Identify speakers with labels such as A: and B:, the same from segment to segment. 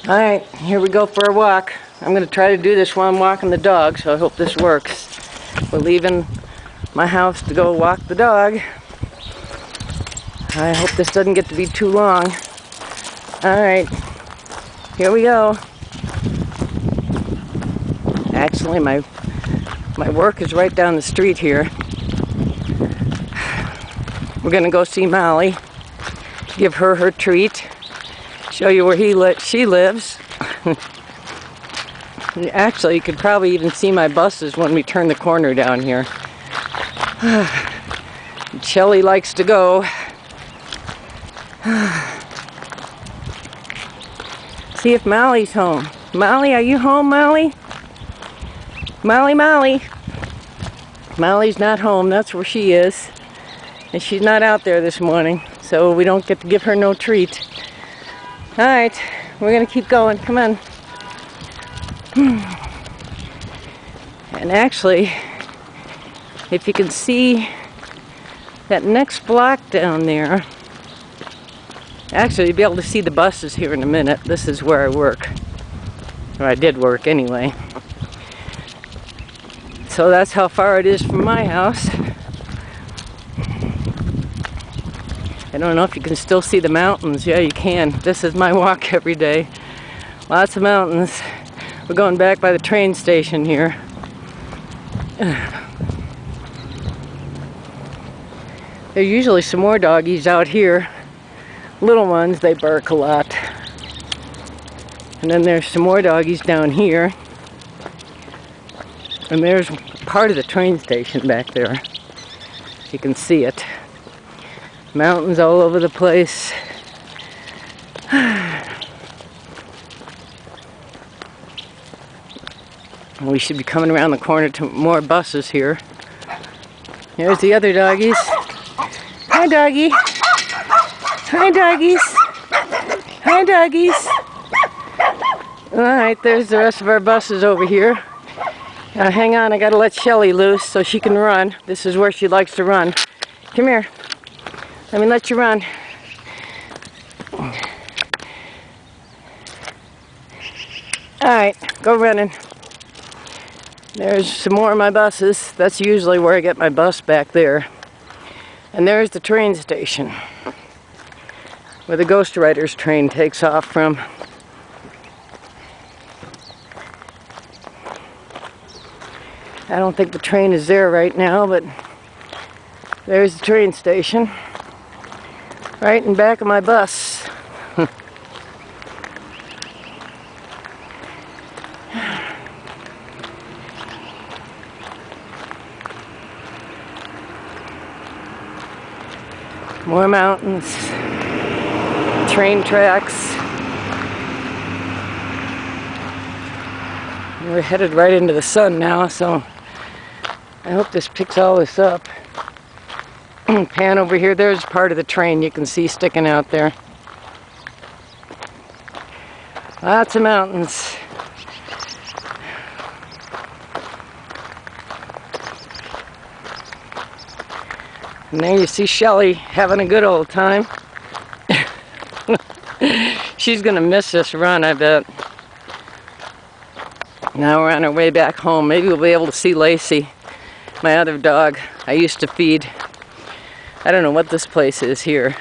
A: Alright, here we go for a walk. I'm going to try to do this while I'm walking the dog, so I hope this works. We're leaving my house to go walk the dog. I hope this doesn't get to be too long. Alright, here we go. Actually, my work is right down the street here. We're going to go see Molly, give her her treat, show you where she lives. Actually, you could probably even see my buses when we turn the corner down here. Shelly likes to go. See if Molly's home. Molly, are you home, Molly? Molly, Molly. Molly's not home. That's where she is. And she's not out there this morning, so we don't get to give her no treat. Alright, we're going to keep going. Come on. And actually, if you can see that next block down there, actually you'll be able to see the buses here in a minute. This is where I work. Or I did work anyway. So that's how far it is from my house. I don't know if you can still see the mountains. Yeah, you can. This is my walk every day. Lots of mountains. We're going back by the train station here. There's usually some more doggies out here. Little ones, they bark a lot. And then there's some more doggies down here. And there's part of the train station back there. You can see it. Mountains all over the place. We should be coming around the corner to more buses here. Here's the other doggies. Hi, doggy. Hi, doggies. Hi, doggies. Alright, there's the rest of our buses over here. Hang on, I gotta let Shelly loose so she can run. This is where she likes to run. Come here. Let me let you run. Alright, go running. There's some more of my buses. That's usually where I get my bus back there. And there's the train station, where the Ghost Riders train takes off from. I don't think the train is there right now, but there's the train station. Right in back of my bus. More mountains, train tracks. We're headed right into the sun now, so I hope this picks all this up. Pan over here, there's part of the train you can see sticking out there. Lots of mountains. And there you see Shelly having a good old time. She's gonna miss this run, I bet. Now we're on our way back home. Maybe we'll be able to see Lacey, my other dog I used to feed. I don't know what this place is here.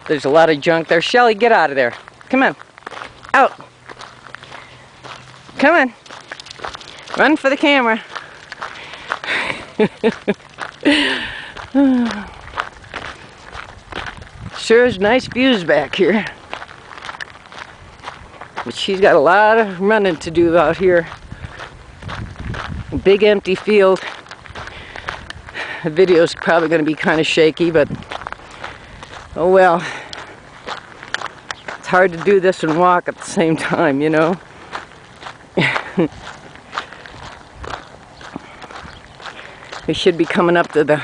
A: There's a lot of junk there. Shelly, get out of there. Come on. Out. Come on. Run for the camera. Sure is nice views back here. But she's got a lot of running to do out here. A big empty field. The video's probably going to be kind of shaky, but oh well. It's hard to do this and walk at the same time, you know. We should be coming up to the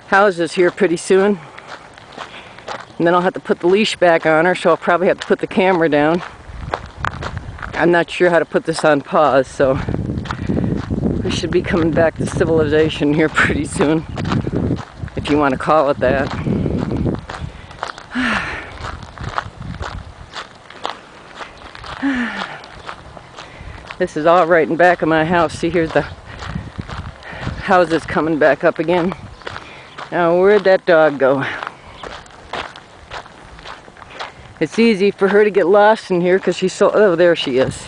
A: houses here pretty soon. And then I'll have to put the leash back on her, so I'll probably have to put the camera down. I'm not sure how to put this on pause, so we should be coming back to civilization here pretty soon, if you want to call it that. This is all right in back of my house. See, here's the houses coming back up again. Now, where'd that dog go? It's easy for her to get lost in here because she's so... Oh, there she is.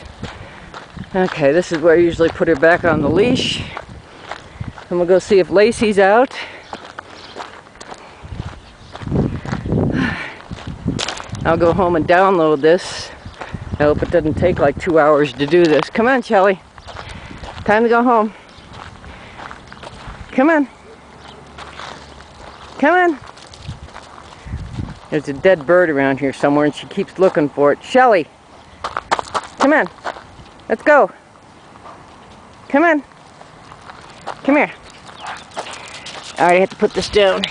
A: Okay, this is where I usually put her back on the leash. And we'll go see if Lacey's out. I'll go home and download this. I hope it doesn't take like 2 hours to do this. Come on, Shelly. Time to go home. Come on. Come on. There's a dead bird around here somewhere and she keeps looking for it. Shelly. Come on. Let's go. Come on. Come here. Alright, I have to put this down.